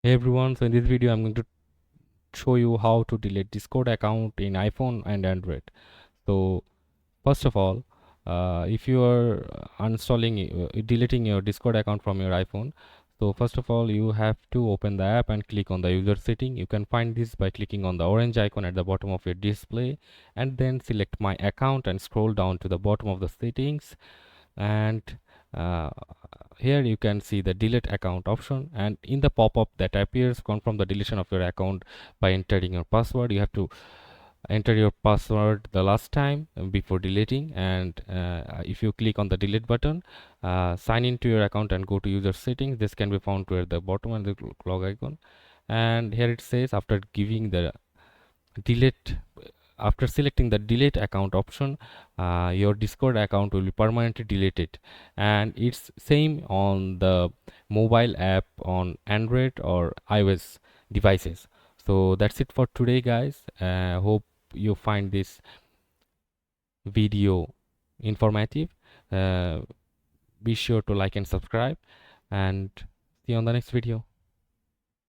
Hey everyone, so in this video I'm going to show you how to delete Discord account in iPhone and Android. So first of all, if you are deleting your Discord account from your iPhone, so first of all you have to open the app and click on the user setting. You can find this by clicking on the orange icon at the bottom of your display and then select my account and scroll down to the bottom of the settings, and uh, here you can see the delete account option, and in the pop-up that appears, confirm the deletion of your account by entering your password. You have to enter your password the last time before deleting, and if you click on the delete button, sign into your account and go to user settings. This can be found toward the bottom and the clock icon, and here it says after giving the delete after selecting the delete account option, your Discord account will be permanently deleted, and it's same on the mobile app on Android or iOS devices. So that's it for today, guys. Hope you find this video informative. uh, be sure to like and subscribe, and see you on the next video.